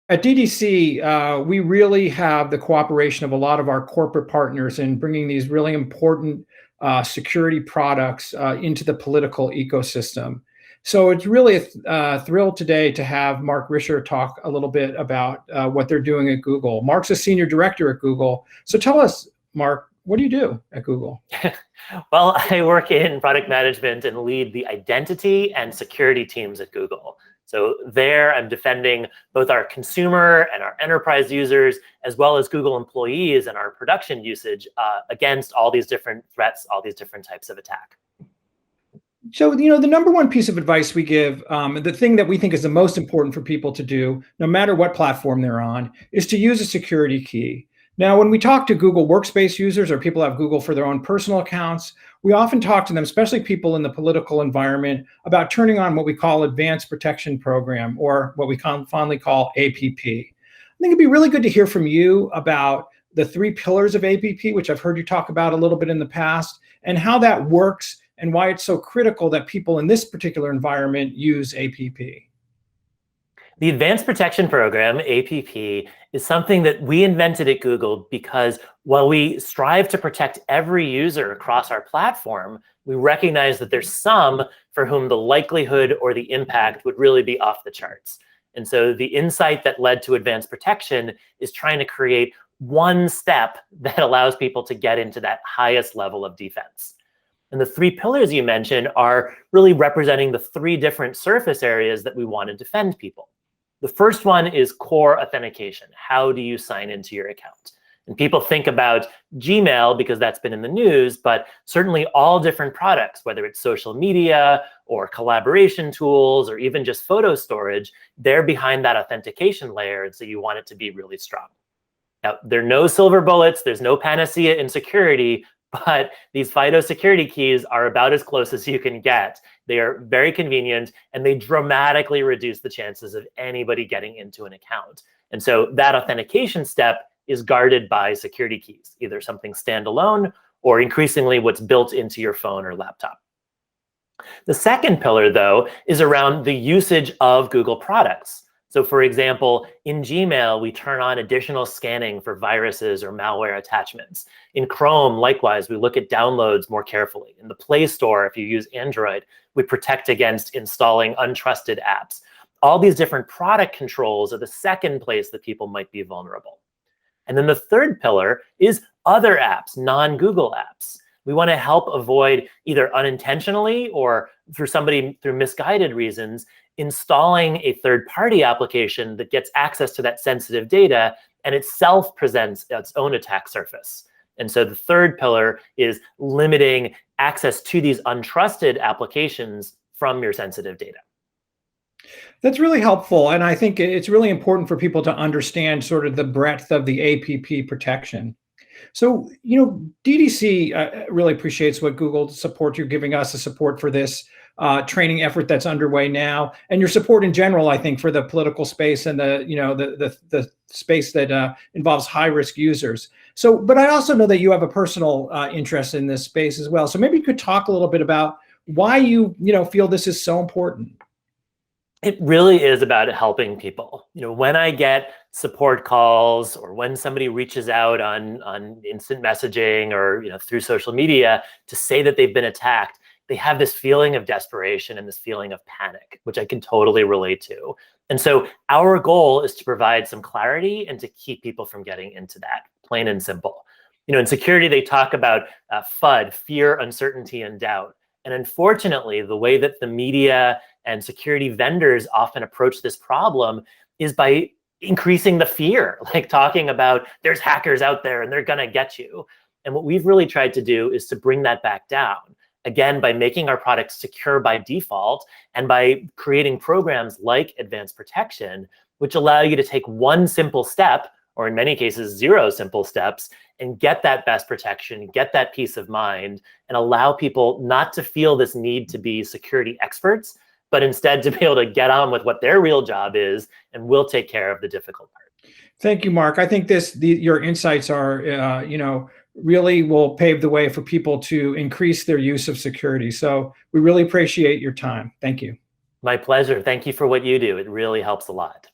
At DDC, we really have the cooperation of a lot of our corporate partners in bringing these really important security products into the political ecosystem. So it's really a thrill today to have Mark Risher talk a little bit about what they're doing at Google. Mark's a senior director at Google. So tell us, Mark, what do you do at Google? Well, I work in product management and lead the identity and security teams at Google. So there I'm defending both our consumer and our enterprise users, as well as Google employees and our production usage against all these different threats, all these different types of attack. So, the number one piece of advice we give, the thing that we think is the most important for people to do, no matter what platform they're on, is to use a security key. Now, when we talk to Google Workspace users or people who have Google for their own personal accounts, we often talk to them, especially people in the political environment, about turning on what we call Advanced Protection Program, or what we fondly call APP. I think it'd be really good to hear from you about the 3 pillars of APP, which I've heard you talk about a little bit in the past, and how that works and why it's so critical that people in this particular environment use APP. The Advanced Protection Program, APP, is something that we invented at Google because while we strive to protect every user across our platform, we recognize that there's some for whom the likelihood or the impact would really be off the charts. And so the insight that led to Advanced Protection is trying to create one step that allows people to get into that highest level of defense. And the 3 pillars you mentioned are really representing the 3 different surface areas that we want to defend people. The first one is core authentication. How do you sign into your account? And people think about Gmail because that's been in the news, but certainly all different products, whether it's social media or collaboration tools or even just photo storage, they're behind that authentication layer, and so you want it to be really strong. Now, there are no silver bullets, there's no panacea in security, but these FIDO security keys are about as close as you can get. They are very convenient, and they dramatically reduce the chances of anybody getting into an account. And so that authentication step is guarded by security keys, either something standalone or increasingly what's built into your phone or laptop. The second pillar, though, is around the usage of Google products. So for example, in Gmail, we turn on additional scanning for viruses or malware attachments. In Chrome, likewise, we look at downloads more carefully. In the Play Store, if you use Android, we protect against installing untrusted apps. All these different product controls are the second place that people might be vulnerable. And then the third pillar is other apps, non-Google apps. We want to help avoid either unintentionally or through misguided reasons, installing a third-party application that gets access to that sensitive data and itself presents its own attack surface. And so the third pillar is limiting access to these untrusted applications from your sensitive data. That's really helpful. And I think it's really important for people to understand sort of the breadth of the APP protection. So, DDC really appreciates what Google support you're giving us, the support for this training effort that's underway now, and your support in general, I think, for the political space and the space that involves high-risk users. So, but I also know that you have a personal interest in this space as well. So maybe you could talk a little bit about why you feel this is so important. It really is about helping people. When I get support calls or when somebody reaches out on instant messaging or through social media to say that they've been attacked, they have this feeling of desperation and this feeling of panic, which I can totally relate to. And so our goal is to provide some clarity and to keep people from getting into that, plain and simple. In security, they talk about FUD, fear, uncertainty, and doubt. And unfortunately, the way that the media and security vendors often approach this problem is by increasing the fear, like talking about there's hackers out there and they're gonna get you. And what we've really tried to do is to bring that back down. Again, by making our products secure by default and by creating programs like Advanced Protection, which allow you to take one simple step, or in many cases, 0 simple steps, and get that best protection, get that peace of mind, and allow people not to feel this need to be security experts, but instead to be able to get on with what their real job is, and we'll take care of the difficult part. Thank you, Mark. I think your insights are, really will pave the way for people to increase their use of security. So we really appreciate your time. Thank you. My pleasure. Thank you for what you do. It really helps a lot.